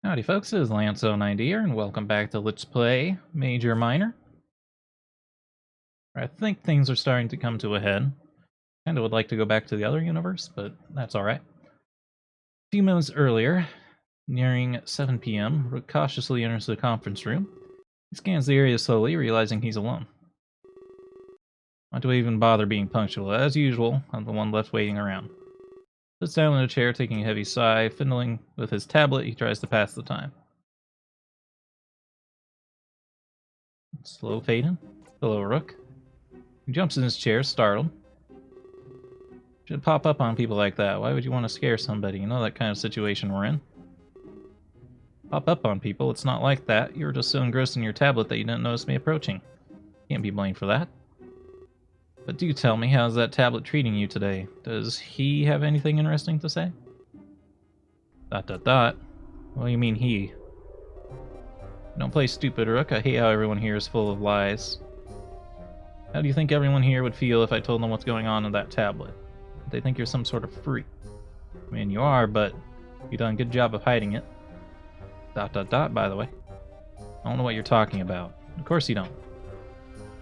Howdy folks, this is Lance Elliott here, and welcome back to Let's Play Major Minor. I think things are starting to come to a head. Kinda would like to go back to the other universe, but that's alright. A few moments earlier, nearing 7 p.m., Rook cautiously enters the conference room. He scans the area slowly, realizing he's alone. Why do I even bother being punctual? As usual, I'm the one left waiting around. Sits down in a chair, taking a heavy sigh. Fiddling with his tablet, he tries to pass the time. Slow fading. Hello, Rook. He jumps in his chair, startled. Should pop up on people like that. Why would you want to scare somebody? You know that kind of situation we're in. Pop up on people? It's not like that. You were just so engrossed in your tablet that you didn't notice me approaching. Can't be blamed for that. But do tell me, how's that tablet treating you today? Does he have anything interesting to say? ... What do you mean he? Don't play stupid, Rook. I hate how everyone here is full of lies. How do you think everyone here would feel if I told them what's going on in that tablet? They think you're some sort of freak. I mean, you are, but you've done a good job of hiding it. ... By the way. I don't know what you're talking about. Of course you don't.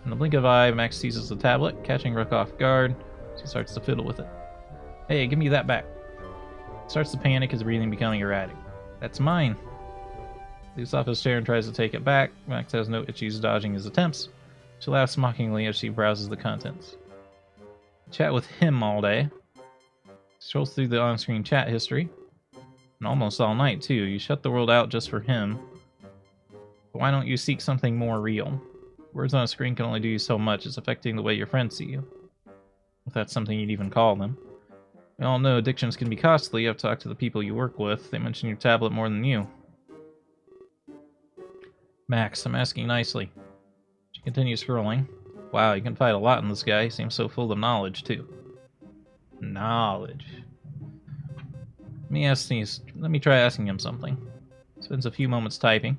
In the blink of an eye, Max seizes the tablet, catching Rook off guard. She starts to fiddle with it. Hey, give me that back. Starts to panic, his breathing becoming erratic. That's mine. Leaps off his chair and tries to take it back. Max has no issues dodging his attempts. She laughs mockingly as she browses the contents. Chat with him all day. Scrolls through the on-screen chat history. And almost all night, too. You shut the world out just for him. But why don't you seek something more real? Words on a screen can only do you so much. It's affecting the way your friends see you. If that's something you'd even call them. We all know addictions can be costly. I've talked to the people you work with. They mention your tablet more than you. Max, I'm asking nicely. She continues scrolling. Wow, you can fight a lot in this guy. He seems so full of knowledge, too. Knowledge. Let me try asking him something. Spends a few moments typing.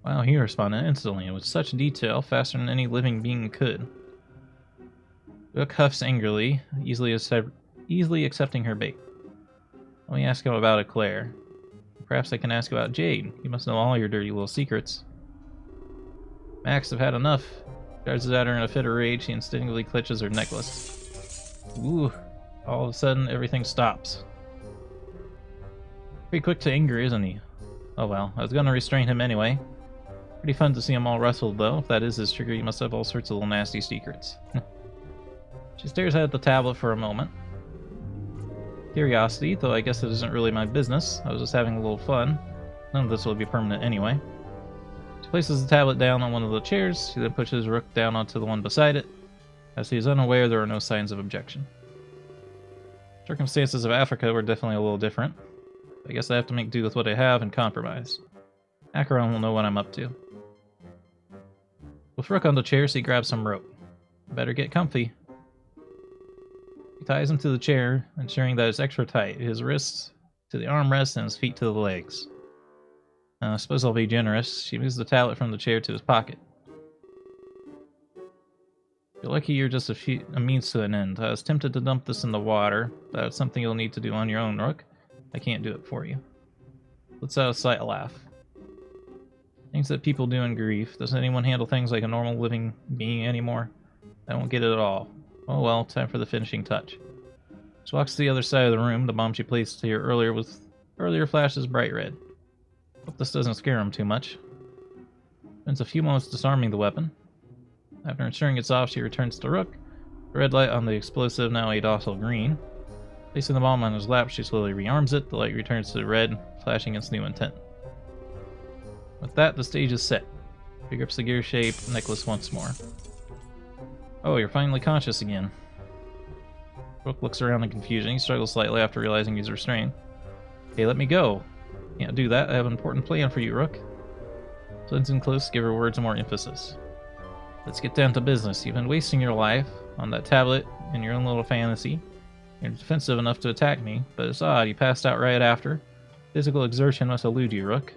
Wow, he responded instantly and with such detail, faster than any living being could. Rook huffs angrily, easily accepting her bait. Let me ask him about Eclair. Perhaps I can ask about Jade. You must know all your dirty little secrets. Max, I've had enough. Charges at her in a fit of rage. She instinctively clutches her necklace. Ooh. All of a sudden, everything stops. Pretty quick to anger, isn't he? Oh well, I was gonna restrain him anyway. Pretty fun to see him all rustled, though. If that is his trigger, he must have all sorts of little nasty secrets. She stares at the tablet for a moment. Curiosity, though I guess it isn't really my business. I was just having a little fun. None of this will be permanent anyway. She places the tablet down on one of the chairs. She then pushes Rook down onto the one beside it. As he is unaware, there are no signs of objection. Circumstances of Africa were definitely a little different. I guess I have to make do with what I have and compromise. Acheron will know what I'm up to. With Rook on the chair, she grabs some rope. Better get comfy. He ties him to the chair, ensuring that it's extra tight. His wrists to the armrest and his feet to the legs. I suppose I'll be generous. She moves the tablet from the chair to his pocket. You're lucky you're just a means to an end. I was tempted to dump this in the water, but it's something you'll need to do on your own, Rook. I can't do it for you. Let's out a slight laugh. Things that people do in grief. Does anyone handle things like a normal living being anymore? I don't get it at all. Oh well, time for the finishing touch. She walks to the other side of the room. The bomb she placed here earlier flashes bright red. Hope this doesn't scare him too much. Spends a few moments disarming the weapon. After ensuring it's off, she returns to Rook. The red light on the explosive now a docile green. Placing the bomb on his lap, she slowly rearms it. The light returns to red, flashing its new intent. With that, the stage is set. She grips the gear-shaped necklace once more. Oh, you're finally conscious again. Rook looks around in confusion. He struggles slightly after realizing he's restrained. Hey, let me go. Can't do that. I have an important plan for you, Rook. Leans in close, give her words more emphasis. Let's get down to business. You've been wasting your life on that tablet in your own little fantasy. You're defensive enough to attack me, but it's odd. You passed out right after. Physical exertion must elude you, Rook.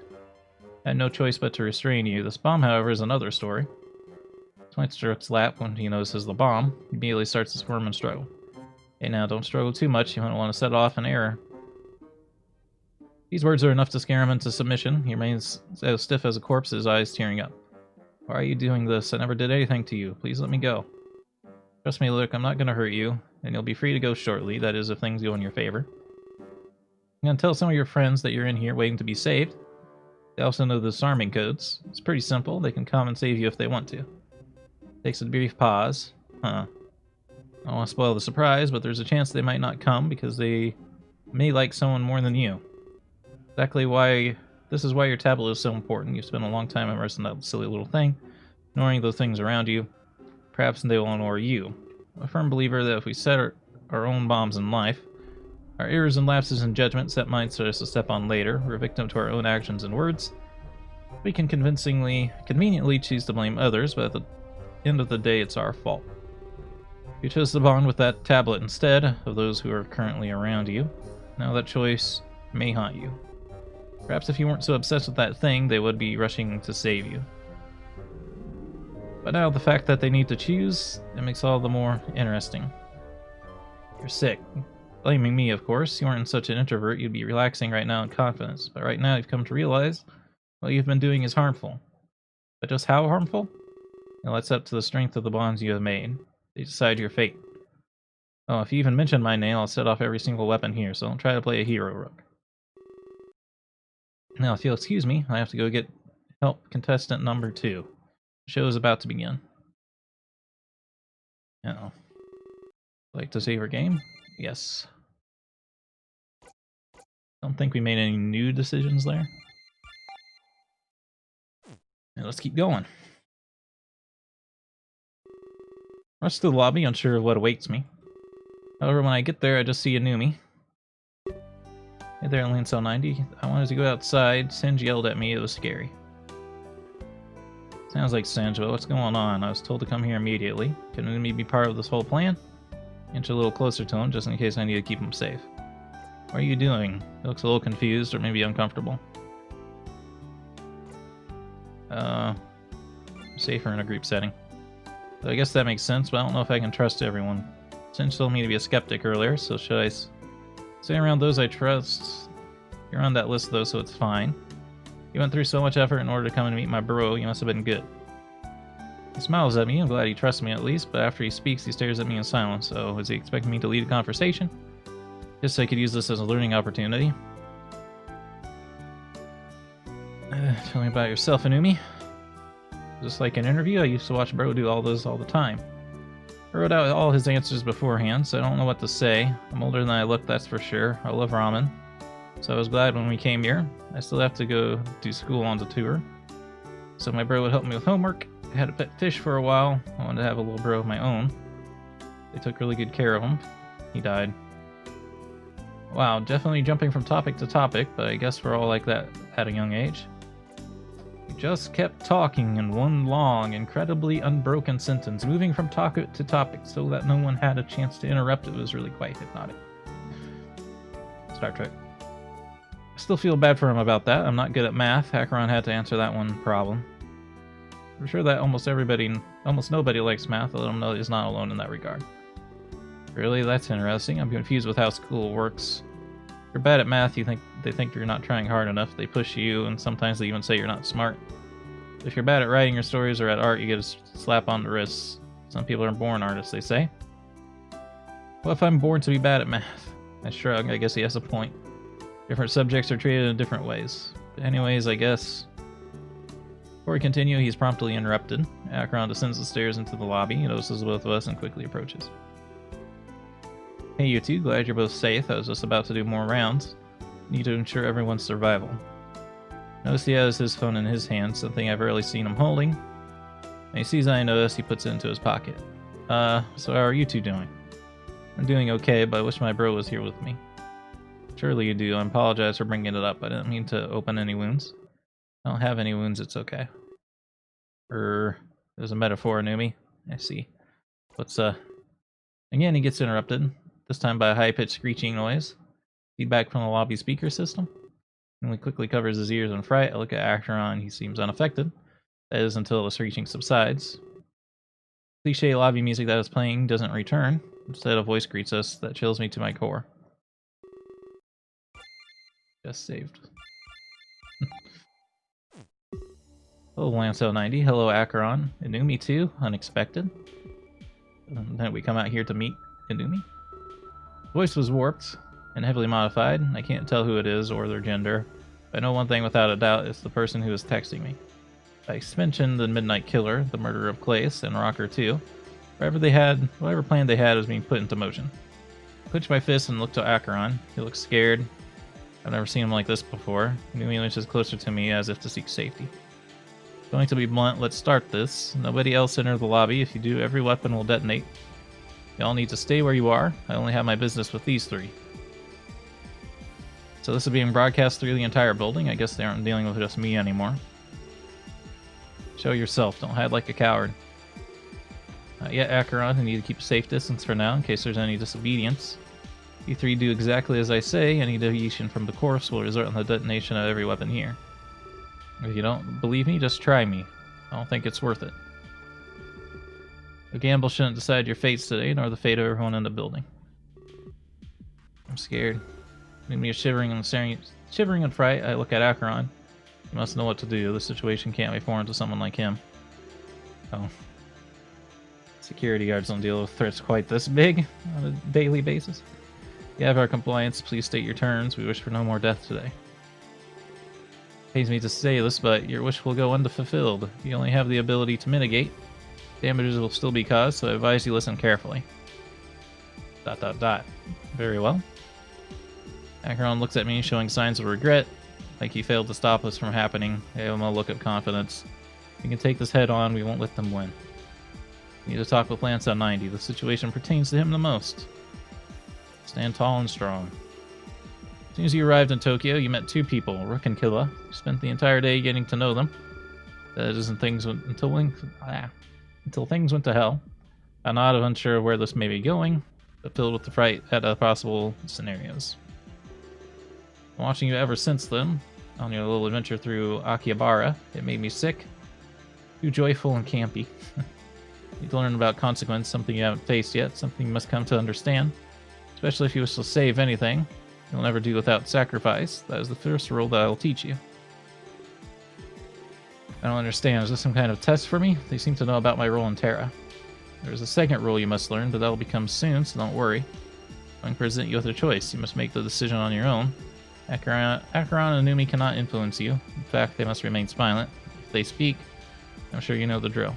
I had no choice but to restrain you. This bomb, however, is another story. Points to Rook's lap when he notices the bomb. He immediately starts to squirm and struggle. Hey now, don't struggle too much. You won't want to set off an error. These words are enough to scare him into submission. He remains as stiff as a corpse, his eyes tearing up. Why are you doing this? I never did anything to you. Please let me go. Trust me, Luke, I'm not going to hurt you, and you'll be free to go shortly, that is, if things go in your favor. I'm going to tell some of your friends that you're in here waiting to be saved. They also know the disarming codes. It's pretty simple. They can come and save you if they want to. Takes a brief pause. I don't want to spoil the surprise, but there's a chance they might not come because they may like someone more than you. Exactly why... This is why your tablet is so important. You've spent a long time immersed in that silly little thing, ignoring those things around you. Perhaps they will ignore you. I'm a firm believer that if we set our own bombs in life, our errors and lapses in judgment set minds for us to step on later, we're a victim to our own actions and words. We can conveniently choose to blame others, but at the end of the day, it's our fault. You chose to bond with that tablet instead of those who are currently around you. Now that choice may haunt you. Perhaps if you weren't so obsessed with that thing, they would be rushing to save you. But now the fact that they need to choose, it makes all the more interesting. You're sick. Blaming me, of course. You weren't such an introvert, you'd be relaxing right now in confidence. But right now you've come to realize what you've been doing is harmful. But just how harmful? Well, that's up to the strength of the bonds you have made. They decide your fate. Oh, if you even mention my name, I'll set off every single weapon here, so don't try to play a hero, Rook. Now, if you'll excuse me, I have to go get help contestant number 2. The show is about to begin. Like to save our game? Yes. Don't think we made any new decisions there. And let's keep going. Rush to the lobby, unsure of what awaits me. However, when I get there, I just see a Numi. Hey there, Lance Elliott. I wanted to go outside. Singe yelled at me. It was scary. Sounds like Singe, but what's going on? I was told to come here immediately. Can Numi be part of this whole plan? Inch a little closer to him, just in case I need to keep him safe. What are you doing? He looks a little confused, or maybe uncomfortable. Safer in a group setting. So I guess that makes sense, but I don't know if I can trust everyone. Singe told me to be a skeptic earlier, so should I stay around those I trust? You're on that list though, so it's fine. You went through so much effort in order to come and meet my bro, you must have been good. He smiles at me, I'm glad he trusts me at least, but after he speaks, he stares at me in silence. So, is he expecting me to lead a conversation? Guess I could use this as a learning opportunity. Tell me about yourself, Inumi. Just like an interview, I used to watch bro do all those all the time. I wrote out all his answers beforehand, so I don't know what to say. I'm older than I look, that's for sure. I love ramen. So I was glad when we came here. I still have to go do school on the tour. So my bro would help me with homework. I had a pet fish for a while. I wanted to have a little bro of my own. They took really good care of him. He died. Wow, definitely jumping from topic to topic, but I guess we're all like that at a young age. We just kept talking in one long, incredibly unbroken sentence, moving from topic to topic so that no one had a chance to interrupt. It was really quite hypnotic. Star Trek. I still feel bad for him about that. I'm not good at math. Acheron had to answer that one problem. I'm sure that almost nobody likes math, let him know he's not alone in that regard. Really? That's interesting. I'm confused with how school works. If you're bad at math, they think you're not trying hard enough. They push you, and sometimes they even say you're not smart. If you're bad at writing your stories or at art, you get a slap on the wrist. Some people are born artists, they say. What if I'm born to be bad at math? I shrug. I guess he has a point. Different subjects are treated in different ways. But anyways, I guess... Before we continue, he's promptly interrupted. Acheron descends the stairs into the lobby. He notices both of us and quickly approaches. Hey you two, glad you're both safe. I was just about to do more rounds. Need to ensure everyone's survival. Notice he has his phone in his hand, something I've rarely seen him holding. When he sees I notice, he puts it into his pocket. So how are you two doing? I'm doing okay, but I wish my bro was here with me. Surely you do. I apologize for bringing it up. I didn't mean to open any wounds. I don't have any wounds, it's okay. There's a metaphor, Numi. I see. Again, he gets interrupted, this time by a high-pitched screeching noise. Feedback from the lobby speaker system. And he quickly covers his ears in fright. I look at Acheron, he seems unaffected. That is until the screeching subsides. Cliche lobby music that is playing doesn't return. Instead, a voice greets us that chills me to my core. Just saved. Hello, Lance 90. Hello, Acheron. Inumi too. Unexpected. And then we come out here to meet Inumi. Voice was warped and heavily modified. I can't tell who it is or their gender. But I know one thing without a doubt, it's the person who is texting me. I mentioned the Midnight Killer, the murderer of Claes, and Rocker too. Whatever plan they had was being put into motion. I clenched my fist and looked to Acheron. He looks scared. I've never seen him like this before. Inumi inches closer to me as if to seek safety. Going to be blunt, let's start this. Nobody else enter the lobby. If you do, every weapon will detonate. You all need to stay where you are. I only have my business with these three. So this is being broadcast through the entire building. I guess they aren't dealing with just me anymore. Show yourself. Don't hide like a coward. Yet, Acheron, I need to keep a safe distance for now in case there's any disobedience. You three do exactly as I say. Any deviation from the course will result in the detonation of every weapon here. If you don't believe me, just try me. I don't think it's worth it. A gamble shouldn't decide your fates today, nor the fate of everyone in the building. I'm scared. Leave me shivering in fright. I look at Acheron. He must know what to do. The situation can't be foreign to someone like him. Oh. Security guards don't deal with threats quite this big on a daily basis. You have our compliance. Please state your terms. We wish for no more death today. Pains me to say this, but your wish will go unfulfilled. You only have the ability to mitigate. Damages will still be caused, so I advise you listen carefully. ... Very well. Acheron looks at me, showing signs of regret, like he failed to stop us from happening. I give him a look of confidence. We can take this head on, we won't let them win. We need to talk with Lance 90. The situation pertains to him the most. Stand tall and strong. As soon as you arrived in Tokyo, you met two people, Rook and Killa. You spent the entire day getting to know them. That is, until things went to hell. I'm not unsure of where this may be going, but filled with the fright at possible scenarios. I'm watching you ever since then, on your little adventure through Akihabara. It made me sick. Too joyful and campy. You need to learn about consequence, something you haven't faced yet, something you must come to understand. Especially if you wish to save anything. You'll never do without sacrifice. That is the first rule that I will teach you. I don't understand. Is this some kind of test for me? They seem to know about my role in Terra. There's a second rule you must learn, but that will become soon, so don't worry. I'm going to present you with a choice. You must make the decision on your own. Acheron and Inumi cannot influence you. In fact, they must remain silent. If they speak, I'm sure you know the drill.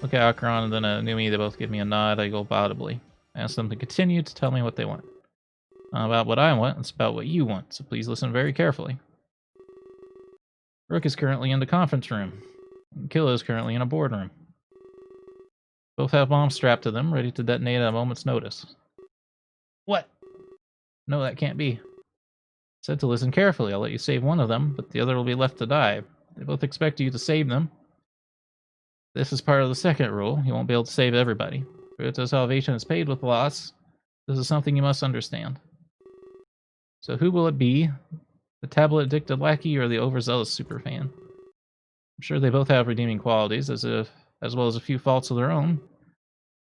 Look at Acheron and then Inumi. They both give me a nod. I go audibly. I ask them to continue to tell me what they want. Not about what I want, it's about what you want, so please listen very carefully. Rook is currently in the conference room. And Killa is currently in a boardroom. Both have bombs strapped to them, ready to detonate at a moment's notice. What? No, that can't be. I said to listen carefully. I'll let you save one of them, but the other will be left to die. They both expect you to save them. This is part of the second rule. You won't be able to save everybody. Ruto's salvation is paid with loss. This is something you must understand. So who will it be? The tablet-addicted lackey or the overzealous superfan? I'm sure they both have redeeming qualities, as well as a few faults of their own.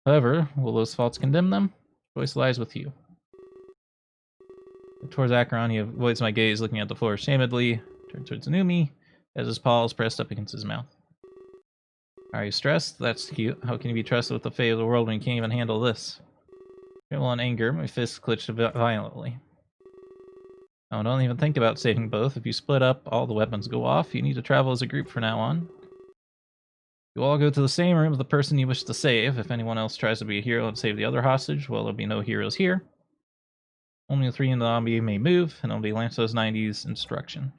However, will those faults condemn them? Choice lies with you. Towards Acheron, he avoids my gaze, looking at the floor shamedly. Turns towards Inumi, as his paw is pressed up against his mouth. Are you stressed? That's cute. How can you be trusted with the fate of the world when you can't even handle this? Tremble in anger, my fist clenched violently. Oh, don't even think about saving both. If you split up, all the weapons go off. You need to travel as a group from now on. You all go to the same room with the person you wish to save. If anyone else tries to be a hero and save the other hostage, well, there'll be no heroes here. Only the three in the lobby may move, and it'll be Lance 90's instruction.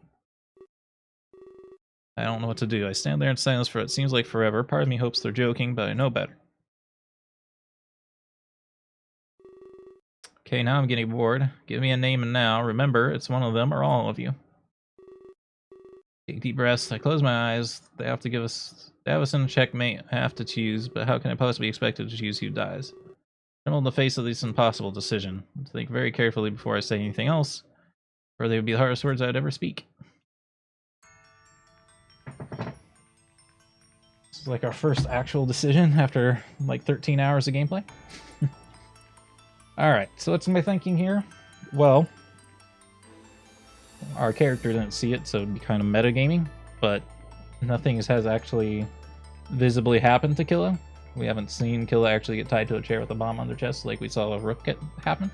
I don't know what to do. I stand there in silence for what seems like forever. Part of me hopes they're joking, but I know better. Okay, now I'm getting bored. Give me a name and now. Remember, it's one of them or all of you. Take deep breaths. I close my eyes. They have us in a checkmate. I have to choose, but how can I possibly expect to choose who dies? Tremble in the face of this impossible decision. Think very carefully before I say anything else, or they would be the hardest words I'd ever speak. This is like our first actual decision after like 13 hours of gameplay. Alright, so what's my thinking here? Well, our character didn't see it, so it'd be kind of metagaming, but nothing has actually visibly happened to Killa. We haven't seen Killa actually get tied to a chair with a bomb on their chest like we saw Rook get happen.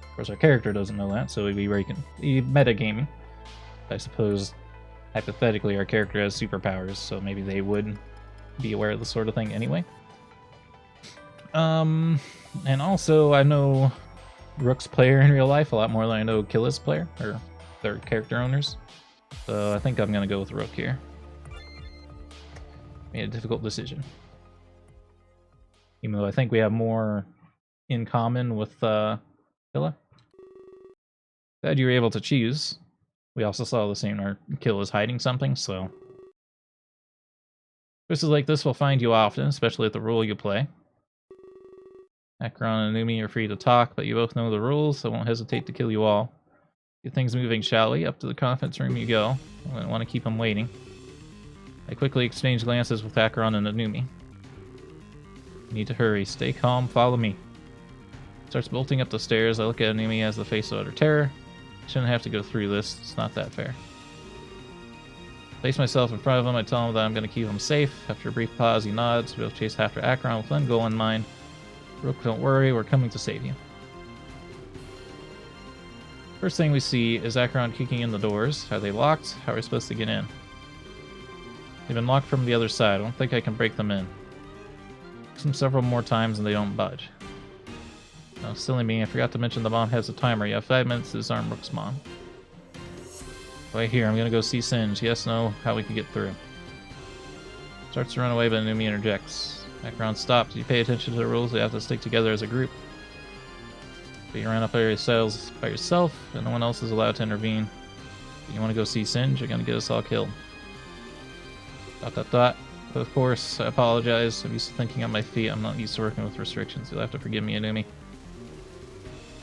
Of course, our character doesn't know that, so it'd be metagaming. I suppose, hypothetically, our character has superpowers, so maybe they would be aware of this sort of thing anyway. And also, I know Rook's player in real life a lot more than I know Killa's player, or their character owners. So I think I'm going to go with Rook here. Made a difficult decision. Even though I think we have more in common with Killa. Glad you were able to choose. We also saw the same, our Killa's hiding something, so... Choices like this will find you often, especially at the role you play. Acheron and Numi are free to talk, but you both know the rules, so I won't hesitate to kill you all. Get things moving, shall we? Up to the conference room you go. I don't want to keep them waiting. I quickly exchange glances with Acheron and Numi. Need to hurry. Stay calm. Follow me. Starts bolting up the stairs. I look at Numi as the face of utter terror. Shouldn't have to go through this. It's not that fair. Place myself in front of him. I tell him that I'm going to keep him safe. After a brief pause, he nods. We'll chase after Acheron with one goal in mind. Rook, don't worry. We're coming to save you. First thing we see is Acheron kicking in the doors. Are they locked? How are we supposed to get in? They've been locked from the other side. I don't think I can break them in. Fix them several more times and they don't budge. Oh, silly me, I forgot to mention the bomb has a timer. You have 5 minutes to disarm Rook's bomb. Right here, I'm gonna go see Singe. Yes, no, how we can get through. Starts to run away, but Numi interjects. Acheron stops. You pay attention to the rules. We have to stick together as a group. But you run up area cells by yourself, and no one else is allowed to intervene. You want to go see Singe? You're gonna get us all killed. ... But of course, I apologize. I'm used to thinking on my feet. I'm not used to working with restrictions. You'll have to forgive me, Numi.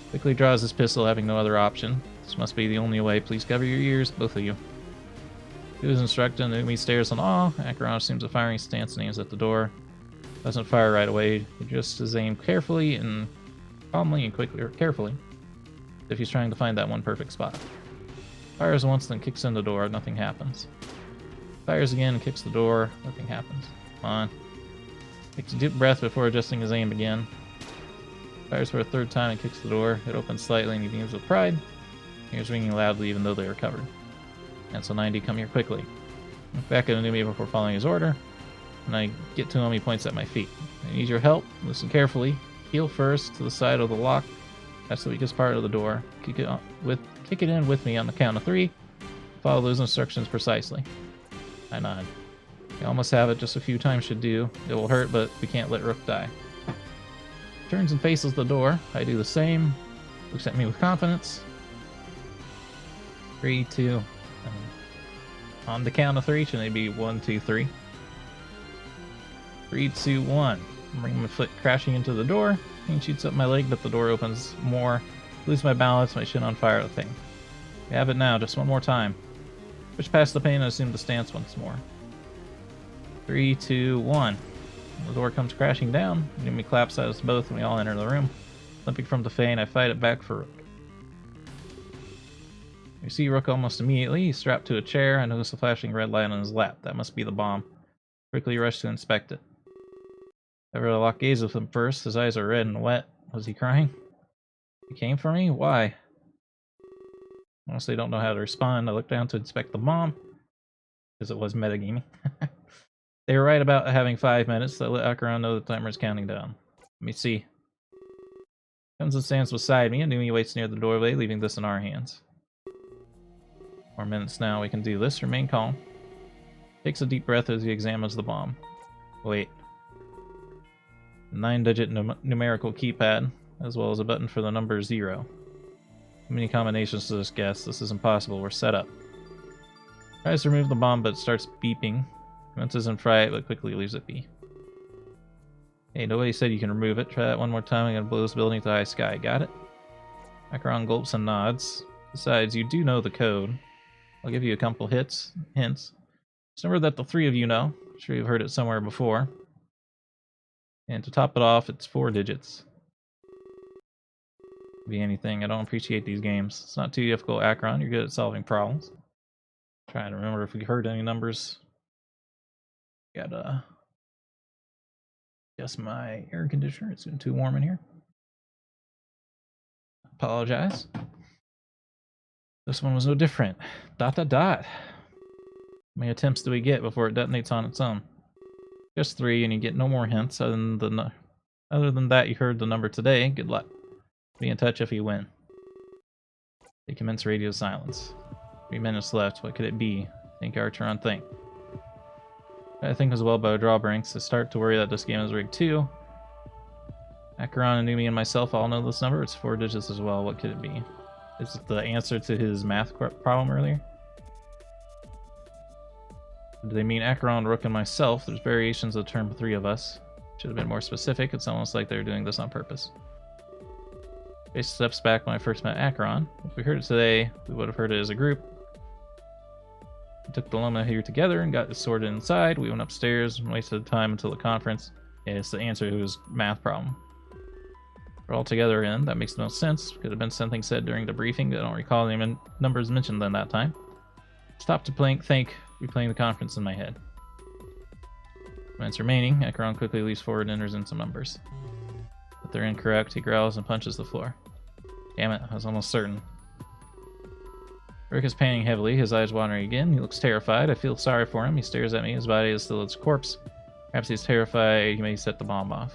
Quickly draws his pistol, having no other option. This must be the only way. Please cover your ears, both of you. Do as instructed. Numi stares in awe. Acheron assumes a firing stance and aims at the door. Doesn't fire right away. He adjusts aim carefully and calmly and quickly, or carefully, if he's trying to find that one perfect spot. Fires once, then kicks in the door. Nothing happens. Fires again and kicks the door. Nothing happens. Come on. Takes a deep breath before adjusting his aim again. Fires for a third time and kicks the door. It opens slightly and he beams with pride. Ears ringing loudly even though they are covered. And so 90, come here quickly. Look back at Numi before following his order. When I get to him, he points at my feet. I need your help. Listen carefully. Heel first to the side of the lock. That's the weakest part of the door. Kick it in with me on the count of 3. Follow those instructions precisely. I nod. You almost have it. Just a few times should do. It will hurt, but we can't let Rook die. Turns and faces the door. I do the same. Looks at me with confidence. 3, 2. On the count of 3, should they be 1, 2, 3? 3, 2, 1. Bring my foot crashing into the door. Pain shoots up my leg, but the door opens more. Lose my balance, my shin on fire. The thing. We have it now. Just one more time. Push past the pain and assume the stance once more. 3, 2, 1. The door comes crashing down. Numi claps at us both, and we all enter the room. Limping from the Fae, I fight it back for Rook. We see Rook almost immediately. He's strapped to a chair. I notice a flashing red light on his lap. That must be the bomb. Quickly rush to inspect it. I lock gaze with him first. His eyes are red and wet. Was he crying? He came for me? Why? Honestly, don't know how to respond. I look down to inspect the bomb, because it was metagaming. They were right about having 5 minutes. So let Acheron know the timer is counting down. Let me see. Comes and stands beside me, and Numi waits near the doorway, leaving this in our hands. 4 minutes now. We can do this. Remain calm. Takes a deep breath as he examines the bomb. Wait. A 9-digit numerical keypad, as well as a button for the number 0. Too many combinations to this guess. This is impossible. We're set up. Tries to remove the bomb, but it starts beeping. Commences in fright, but quickly leaves it be. Hey, nobody said you can remove it. Try that one more time. I'm gonna blow this building to high sky. Got it? Acheron gulps and nods. Besides, you do know the code. I'll give you a couple hints. It's a number that the 3 of you know. I'm sure you've heard it somewhere before. And to top it off, it's 4 digits. Be anything. I don't appreciate these games. It's not too difficult, Akron. You're good at solving problems. Trying to remember if we heard any numbers. Gotta adjust my air conditioner. It's getting too warm in here. Apologize. This one was no different. ... How many attempts do we get before it detonates on its own? Just 3, and you get no more hints. Other than that, you heard the number today. Good luck. Be in touch if you win. They commence radio silence. 3 minutes left. What could it be? Think, Archer, think. I think as well by drawbrinks. I start to worry that this game is rigged too. Acheron, Anumi, and myself all know this number. It's 4 digits as well. What could it be? Is it the answer to his math problem earlier? Do they mean Acheron, Rook, and myself? There's variations of the term 3 of us. Should have been more specific. It's almost like they're doing this on purpose. Trace steps back when I first met Acheron. If we heard it today, we would have heard it as a group. We took the Loma here together and got it sorted inside. We went upstairs and wasted time until the conference. Yeah, it's the answer to his math problem. We're all together in. That makes no sense. Could have been something said during the briefing. I don't recall any numbers mentioned then that time. Stop to think, replaying the conference in my head. Minutes remaining. Acheron quickly leaps forward and enters in some numbers. But they're incorrect. He growls and punches the floor. Damn it, I was almost certain. Rick is panting heavily, his eyes wandering again. He looks terrified. I feel sorry for him. He stares at me. His body is still its corpse. Perhaps he's terrified he may set the bomb off.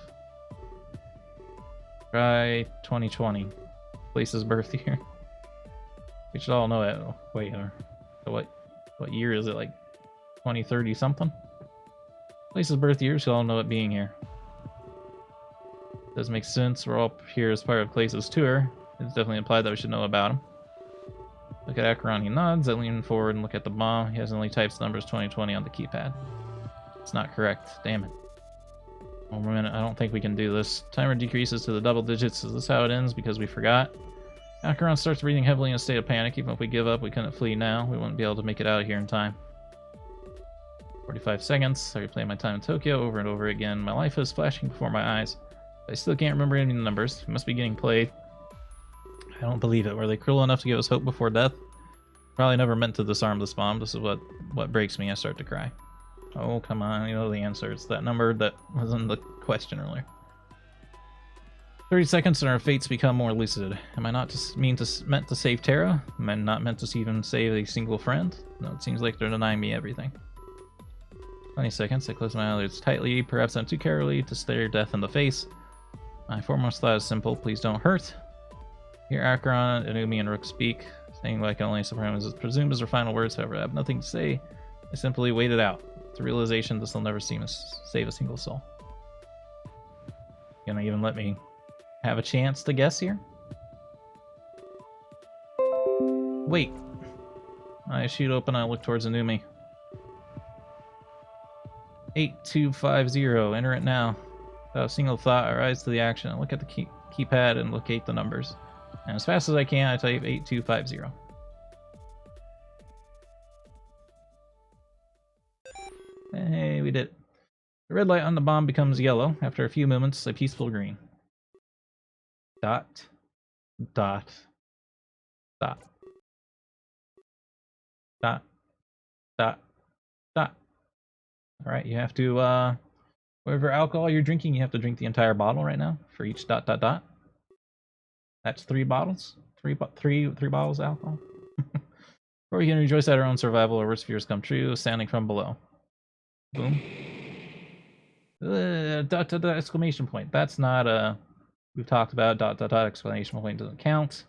Try 2020. Place's birth year. We should all know it. Oh, wait, what year is it? Like 2030 something? Place's birth year, we should all know it being here. Does make sense. We're all here as part of Place's tour. It's definitely implied that we should know about him. Look at Acheron, he nods. I lean forward and look at the bomb. He has only types numbers 2020 on the keypad. It's not correct. Damn it. One more minute. I don't think we can do this. Timer decreases to the double digits. Is this how it ends? Because we forgot. Acheron starts breathing heavily in a state of panic. Even if we give up, we couldn't flee now. We wouldn't be able to make it out of here in time. 45 seconds. I replay my time in Tokyo over and over again. My life is flashing before my eyes. I still can't remember any numbers. We must be getting played. I don't believe it. Were they cruel enough to give us hope before death? Probably never meant to disarm this bomb. This is what breaks me. I start to cry. Oh, come on. You know the answer. It's that number that was in the question earlier. 30 seconds and our fates become more lucid. Am I not meant to save Terra? Am I not meant to even save a single friend? No, it seems like they're denying me everything. 20 seconds. I close my eyelids tightly. Perhaps I'm too cowardly to stare death in the face. My foremost thought is simple. Please don't hurt. Here Acheron, Anumi, and Rook speak, saying like only Sopranos is presumed as their final words. However, I have nothing to say. I simply wait it out. The realization this will never save a single soul. Gonna even let me have a chance to guess here? Wait. I shoot open. I look towards Anumi. 8250. Enter it now. Without a single thought, I rise to the action. I look at the keypad and locate the numbers. And as fast as I can, I type 8250. Hey, we did it. The red light on the bomb becomes yellow. After a few moments, a peaceful green. Dot. Dot. Dot. Dot. Dot. Dot. Alright, you have to, whatever alcohol you're drinking, you have to drink the entire bottle right now for each dot dot dot. That's 3 bottles. Three bottles of alcohol. Or we can rejoice at our own survival, our worst fears come true, standing from below. Boom. Dot dot dot exclamation point. That's not we've talked about dot dot dot exclamation point doesn't count.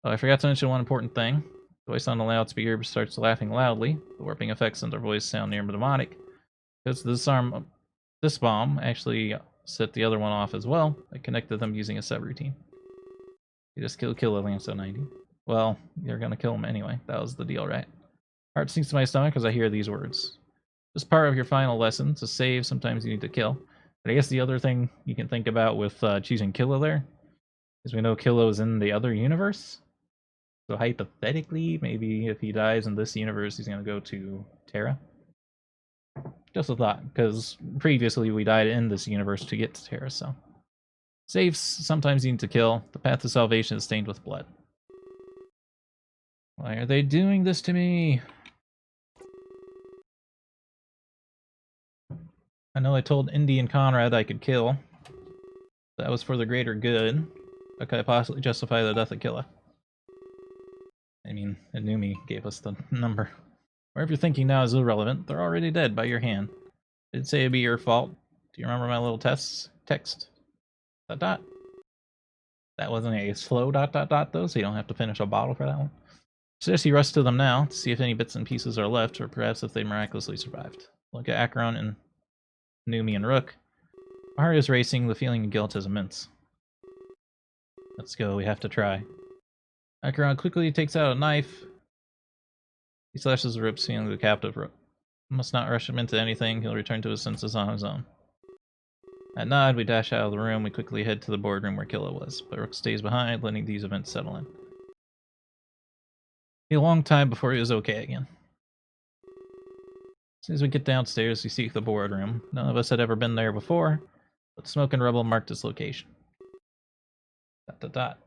Oh, I forgot to mention one important thing. The voice on the loudspeaker starts laughing loudly. The warping effects on their voice sound near demonic. Because this bomb actually set the other one off as well. I connected them using a subroutine. You just kill a Lance 90. Well, you're gonna kill him anyway. That was the deal, right? Heart sinks to my stomach as I hear these words. This part of your final lesson, to save, sometimes you need to kill. But I guess the other thing you can think about with choosing Killa there is we know Killa is in the other universe. So hypothetically, maybe if he dies in this universe, he's gonna go to Terra. Just a thought, because previously we died in this universe to get to Terra, so Safes sometimes need to kill. The path to salvation is stained with blood. Why are they doing this to me? I know I told Indy and Conrad I could kill. That was for the greater good. How could I possibly justify the death of Killa? I mean, Inumi gave us the number. Whatever you're thinking now is irrelevant. They're already dead by your hand. I did say it'd be your fault. Do you remember my little text? Dot dot. That wasn't a slow dot dot dot though, so you don't have to finish a bottle for that one. Suggest you rush to them now to see if any bits and pieces are left, or perhaps if they miraculously survived. Look at Acheron and Numi and Rook. My heart is racing, the feeling of guilt is immense. Let's go, we have to try. Acheron quickly takes out a knife. He slashes the rope, sealing the captive Rook. Must not rush him into anything, he'll return to his senses on his own. At nod, we dash out of the room, we quickly head to the boardroom where Killa was, but Rook stays behind, letting these events settle in. It'll be a long time before he was okay again. As soon as we get downstairs, we seek the boardroom. None of us had ever been there before, but smoke and rubble marked its location. Dot dot dot.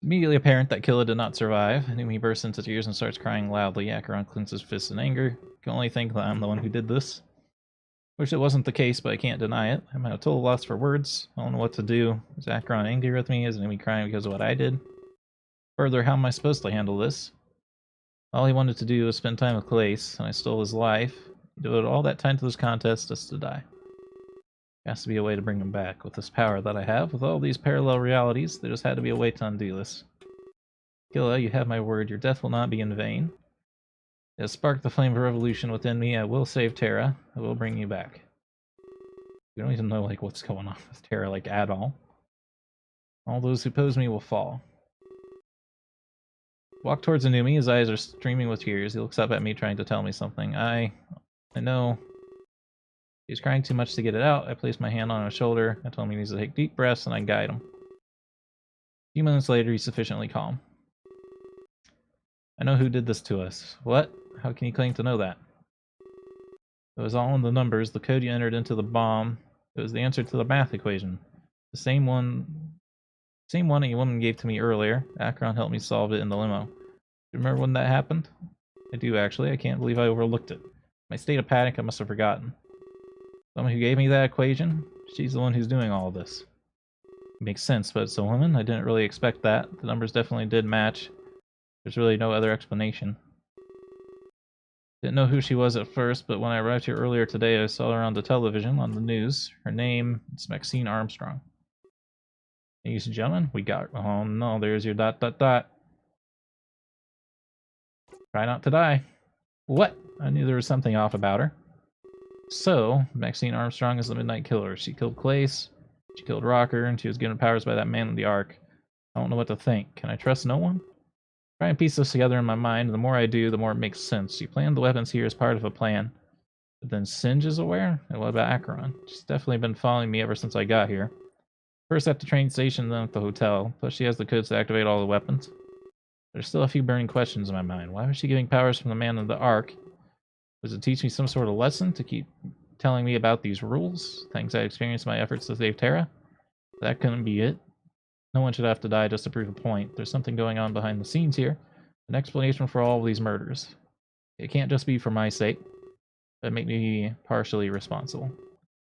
Immediately apparent that Killa did not survive. Numi bursts into tears and starts crying loudly. Acheron clenches his fists in anger. I can only think that I'm the one who did this. Wish it wasn't the case, but I can't deny it. I'm at a total loss for words. I don't know what to do. Is Acheron angry with me? Is Numi crying because of what I did? Further, how am I supposed to handle this? All he wanted to do was spend time with Calais, and I stole his life. He devoted all that time to this contest just to die. There has to be a way to bring him back. With this power that I have, with all these parallel realities, there just had to be a way to undo this. Killa, you have my word. Your death will not be in vain. It has sparked the flame of revolution within me. I will save Terra. I will bring you back. We don't even know like what's going on with Terra like at all. All those who oppose me will fall. Walk towards Inumi. His eyes are streaming with tears. He looks up at me, trying to tell me something. I know. He's crying too much to get it out. I place my hand on his shoulder. I tell him he needs to take deep breaths, and I guide him. A few minutes later, he's sufficiently calm. I know who did this to us. What? How can you claim to know that? It was all in the numbers. The code you entered into the bomb. It was the answer to the math equation. The same one a woman gave to me earlier. Acheron helped me solve it in the limo. Do you remember when that happened? I do, actually. I can't believe I overlooked it. In my state of panic, I must have forgotten. Someone who gave me that equation? She's the one who's doing all of this. It makes sense, but it's a woman? I didn't really expect that. The numbers definitely did match. There's really no other explanation. Didn't know who she was at first, but when I arrived here earlier today, I saw her on the television, on the news. Her name is Maxine Armstrong. Ladies and gentlemen, we got... Oh no, there's your dot dot dot. Try not to die. What? I knew there was something off about her. So, Maxine Armstrong is the Midnight Killer. She killed Clace, she killed Rocker, and she was given powers by that man in the Ark. I don't know what to think. Can I trust no one? Try and piece this together in my mind. The more I do, the more it makes sense. She planned the weapons here as part of a plan. But then Singe is aware? And what about Acheron? She's definitely been following me ever since I got here. First at the train station, then at the hotel. Plus she has the codes to activate all the weapons. There's still a few burning questions in my mind. Why was she getting powers from the man in the Ark? Was it teach me some sort of lesson to keep telling me about these rules? Things I experienced in my efforts to save Terra? That couldn't be it. No one should have to die just to prove a point. There's something going on behind the scenes here. An explanation for all of these murders. It can't just be for my sake. That make me partially responsible.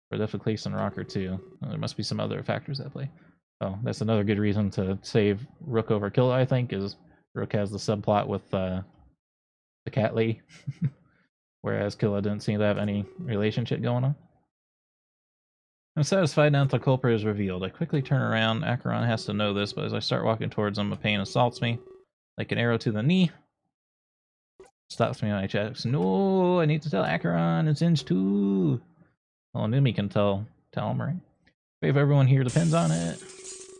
For the Clace and Rocker too. There must be some other factors at play. Oh, that's another good reason to save Rook over Killa, I think, is Rook has the subplot with the cat lady. Whereas Killa didn't seem to have any relationship going on. I'm satisfied now that the culprit is revealed. I quickly turn around. Acheron has to know this, but as I start walking towards him, a pain assaults me. Like an arrow to the knee. Stops me on my chest. No, I need to tell Acheron it's Singe too. Well, Numi can tell him, right? If everyone here depends on it.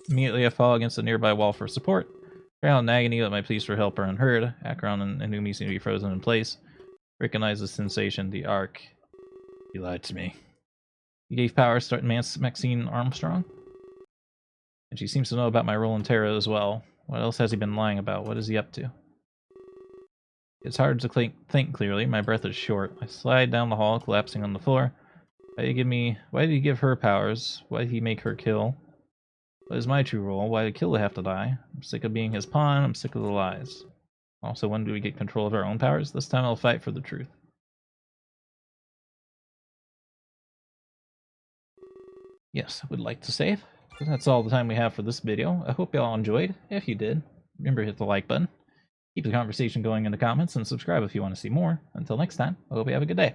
Immediately I fall against a nearby wall for support. Cry out in agony that my pleas for help are unheard. Acheron and Numi seem to be frozen in place. Recognize the sensation, the Ark. He lied to me. He gave powers to Maxine Armstrong. And she seems to know about my role in Terra as well. What else has he been lying about? What is he up to? It's hard to think clearly. My breath is short. I slide down the hall, collapsing on the floor. Why did he give her powers? Why did he make her kill? What is my true role? Why did Killa have to die? I'm sick of being his pawn, I'm sick of the lies. Also, when do we get control of our own powers? This time I'll fight for the truth. Yes, I would like to save. But that's all the time we have for this video. I hope y'all enjoyed. If you did, remember to hit the like button. Keep the conversation going in the comments and subscribe if you want to see more. Until next time, I hope you have a good day.